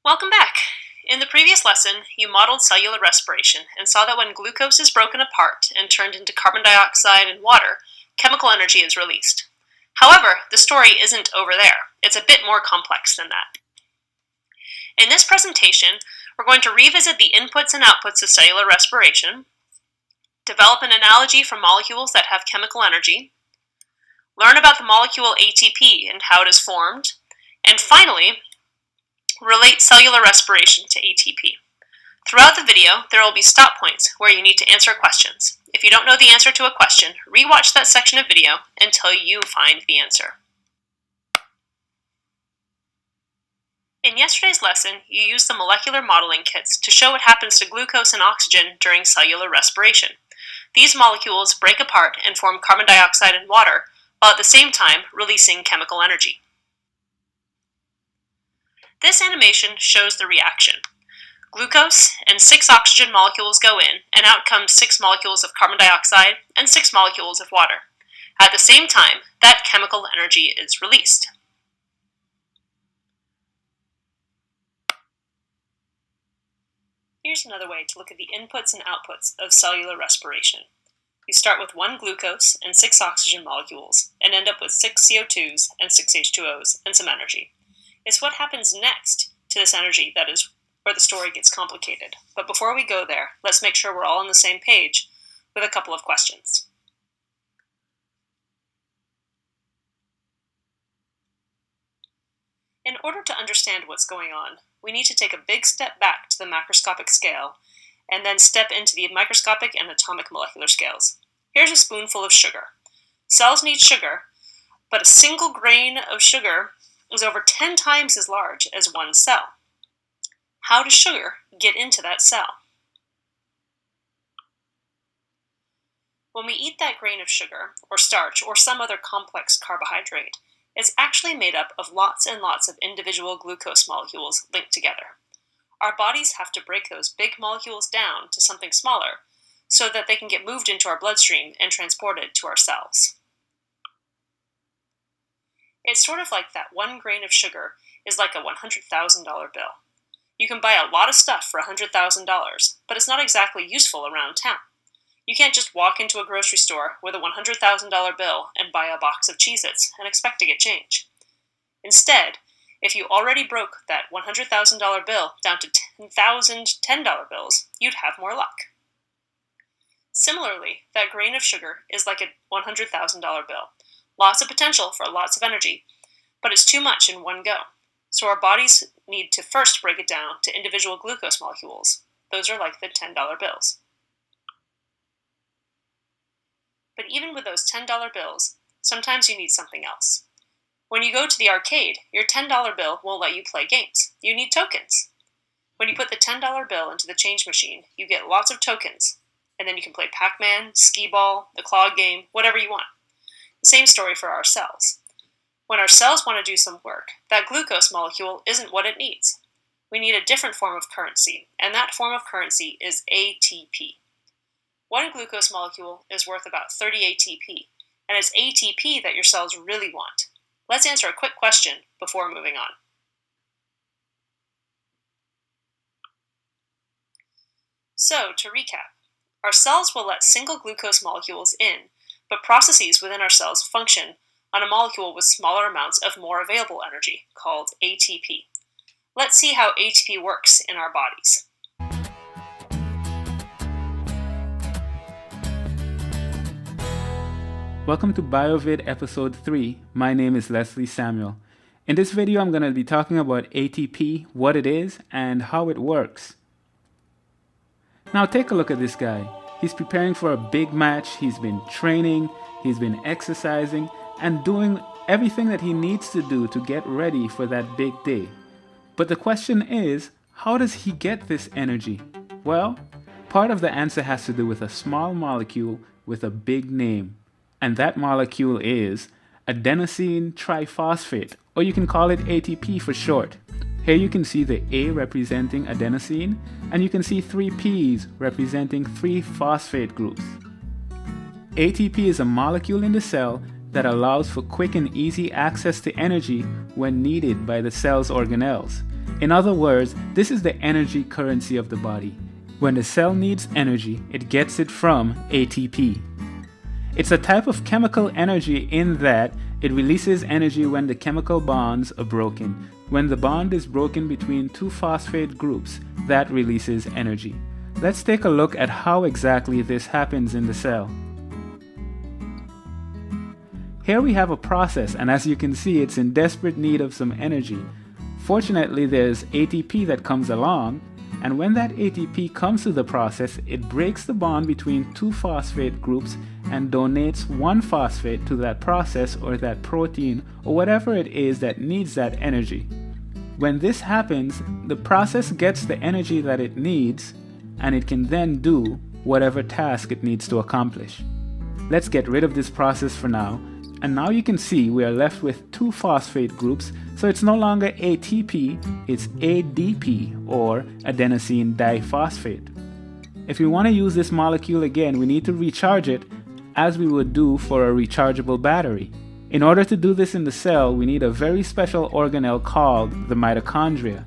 Welcome back! In the previous lesson, you modeled cellular respiration and saw that when glucose is broken apart and turned into carbon dioxide and water, chemical energy is released. However, the story isn't over there. It's a bit more complex than that. In this presentation, we're going to revisit the inputs and outputs of cellular respiration, develop an analogy for molecules that have chemical energy, learn about the molecule ATP and how it is formed, and finally, relate cellular respiration to ATP. Throughout the video, there will be stop points where you need to answer questions. If you don't know the answer to a question, re-watch that section of video until you find the answer. In yesterday's lesson, you used the molecular modeling kits to show what happens to glucose and oxygen during cellular respiration. These molecules break apart and form carbon dioxide and water, while at the same time releasing chemical energy. This animation shows the reaction. Glucose and 6 oxygen molecules go in, and out comes 6 molecules of carbon dioxide and 6 molecules of water. At the same time, that chemical energy is released. Here's another way to look at the inputs and outputs of cellular respiration. You start with 1 glucose and 6 oxygen molecules, and end up with 6 CO2s and 6 H2Os and some energy. It's what happens next to this energy that is where the story gets complicated. But before we go there, let's make sure we're all on the same page with a couple of questions. In order to understand what's going on, we need to take a big step back to the macroscopic scale and then step into the microscopic and atomic molecular scales. Here's a spoonful of sugar. Cells need sugar, but a single grain of sugar is over 10 times as large as one cell. How does sugar get into that cell? When we eat that grain of sugar, or starch, or some other complex carbohydrate, it's actually made up of lots and lots of individual glucose molecules linked together. Our bodies have to break those big molecules down to something smaller so that they can get moved into our bloodstream and transported to our cells. It's sort of like that 1 grain of sugar is like a $100,000 bill. You can buy a lot of stuff for $100,000, but it's not exactly useful around town. You can't just walk into a grocery store with a $100,000 bill and buy a box of Cheez-Its and expect to get change. Instead, if you already broke that $100,000 bill down to 10,000 $10 bills, you'd have more luck. Similarly, that grain of sugar is like a $100,000 bill. Lots of potential for lots of energy, but it's too much in one go. So our bodies need to first break it down to individual glucose molecules. Those are like the $10 bills. But even with those $10 bills, sometimes you need something else. When you go to the arcade, your $10 bill won't let you play games. You need tokens. When you put the $10 bill into the change machine, you get lots of tokens, and then you can play Pac-Man, skee-ball, the claw game, whatever you want. The same story for our cells. When our cells want to do some work, that glucose molecule isn't what it needs. We need a different form of currency, and that form of currency is ATP. 1 glucose molecule is worth about 30 ATP, and it's ATP that your cells really want. Let's answer a quick question before moving on. So, to recap, our cells will let single glucose molecules in, but processes within our cells function on a molecule with smaller amounts of more available energy, called ATP. Let's see how ATP works in our bodies. Welcome to BioVid Episode 3. My name is Leslie Samuel. In this video, I'm going to be talking about ATP, what it is, and how it works. Now take a look at this guy. He's preparing for a big match. He's been training, he's been exercising, and doing everything that he needs to do to get ready for that big day. But the question is, how does he get this energy? Well, part of the answer has to do with a small molecule with a big name. And that molecule is adenosine triphosphate, or you can call it ATP for short. Here you can see the A representing adenosine, and you can see 3 P's representing 3 phosphate groups. ATP is a molecule in the cell that allows for quick and easy access to energy when needed by the cell's organelles. In other words, this is the energy currency of the body. When the cell needs energy, it gets it from ATP. It's a type of chemical energy in that it releases energy when the chemical bonds are broken. When the bond is broken between two phosphate groups, that releases energy. Let's take a look at how exactly this happens in the cell. Here we have a process, and as you can see, it's in desperate need of some energy. Fortunately, there's ATP that comes along, and when that ATP comes to the process, it breaks the bond between two phosphate groups and donates one phosphate to that process or that protein or whatever it is that needs that energy. When this happens, the process gets the energy that it needs, and it can then do whatever task it needs to accomplish. Let's get rid of this process for now. And now you can see we are left with two phosphate groups, so it's no longer ATP, it's ADP, or adenosine diphosphate. If we want to use this molecule again, we need to recharge it as we would do for a rechargeable battery. In order to do this in the cell, we need a very special organelle called the mitochondria.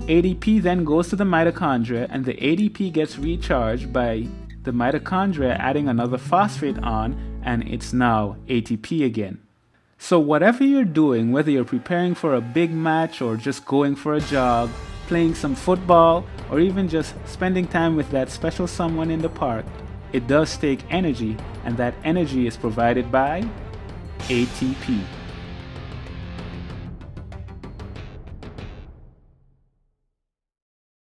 ADP then goes to the mitochondria, and the ADP gets recharged by the mitochondria adding another phosphate on, and it's now ATP again. So whatever you're doing, whether you're preparing for a big match or just going for a jog, playing some football, or even just spending time with that special someone in the park, it does take energy, and that energy is provided by ATP.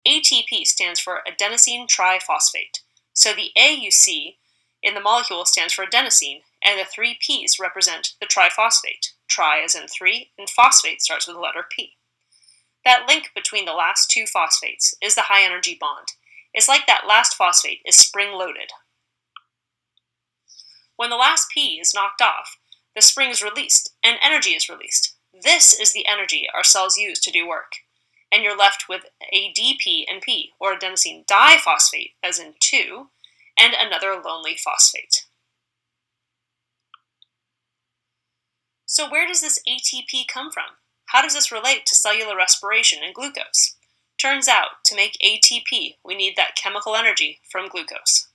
ATP stands for adenosine triphosphate. So the A you see in the molecule stands for adenosine, and the three P's represent the triphosphate. Tri as in three, and phosphate starts with the letter P. That link between the last two phosphates is the high energy bond. It's like that last phosphate is spring-loaded. When the last P is knocked off, the spring is released, and energy is released. This is the energy our cells use to do work. And you're left with ADP and P, or adenosine diphosphate, as in two, and another lonely phosphate. So where does this ATP come from? How does this relate to cellular respiration and glucose? Turns out, to make ATP, we need that chemical energy from glucose.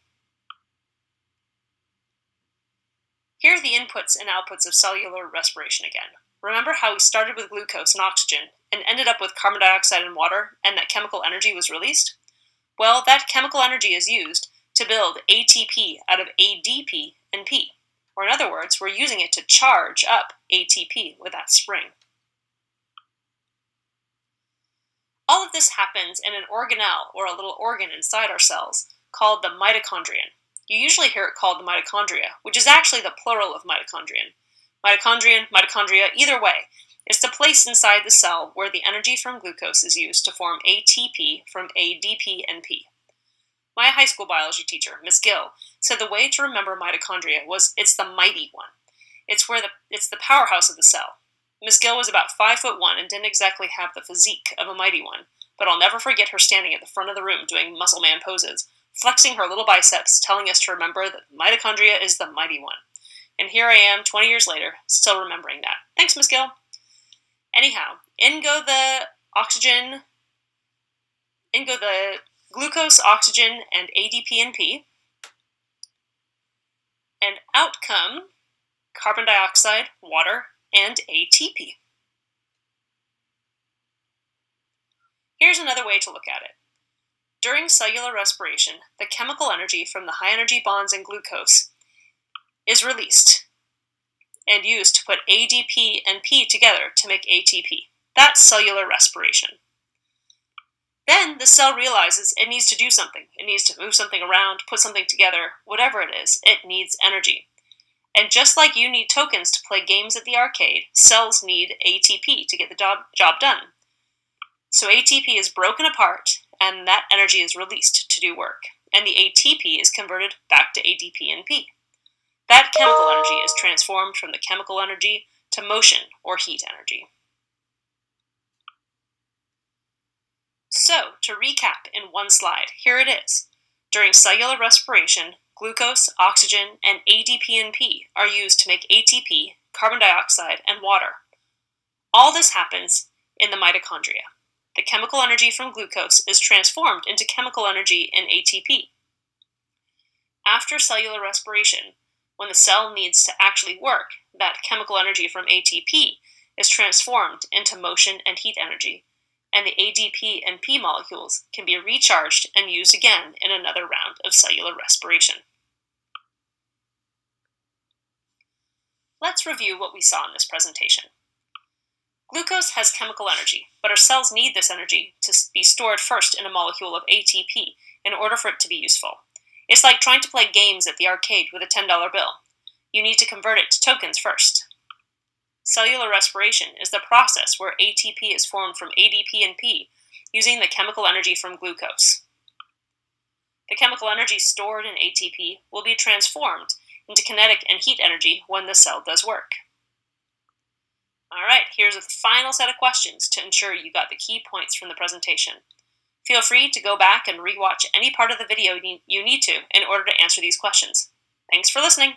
Here are the inputs and outputs of cellular respiration again. Remember how we started with glucose and oxygen and ended up with carbon dioxide and water, and that chemical energy was released? Well, that chemical energy is used to build ATP out of ADP and P. Or in other words, we're using it to charge up ATP with that spring. All of this happens in an organelle, or a little organ inside our cells, called the mitochondrion. You usually hear it called the mitochondria, which is actually the plural of mitochondrion. Mitochondrion, mitochondria, either way, is the place inside the cell where the energy from glucose is used to form ATP from ADP and P. My high school biology teacher, Miss Gill, said the way to remember mitochondria was it's the mighty one. It's the powerhouse of the cell. Miss Gill was about 5'1" and didn't exactly have the physique of a mighty one, but I'll never forget her standing at the front of the room doing muscle man poses, flexing her little biceps, telling us to remember that mitochondria is the mighty one. And here I am, 20 years later, still remembering that. Thanks, Miss Gill. Anyhow, in go the glucose, oxygen, and ADP and P, and out come carbon dioxide, water, and ATP. Here's another way to look at it. During cellular respiration, the chemical energy from the high energy bonds in glucose is released and used to put ADP and P together to make ATP. That's cellular respiration. Then the cell realizes it needs to do something. It needs to move something around, put something together, whatever it is, it needs energy. And just like you need tokens to play games at the arcade, cells need ATP to get the job done. So ATP is broken apart, and that energy is released to do work. And the ATP is converted back to ADP and P. That chemical energy is transformed from the chemical energy to motion or heat energy. So, to recap in one slide, here it is. During cellular respiration, glucose, oxygen, and ADP and P are used to make ATP, carbon dioxide, and water. All this happens in the mitochondria. the chemical energy from glucose is transformed into chemical energy in ATP. After cellular respiration, when the cell needs to actually work, that chemical energy from ATP is transformed into motion and heat energy, and the ADP and P molecules can be recharged and used again in another round of cellular respiration. Let's review what we saw in this presentation. Glucose has chemical energy, but our cells need this energy to be stored first in a molecule of ATP in order for it to be useful. It's like trying to play games at the arcade with a $10 bill. You need to convert it to tokens first. Cellular respiration is the process where ATP is formed from ADP and P using the chemical energy from glucose. The chemical energy stored in ATP will be transformed into kinetic and heat energy when the cell does work. Alright, here's a final set of questions to ensure you got the key points from the presentation. Feel free to go back and rewatch any part of the video you need to in order to answer these questions. Thanks for listening!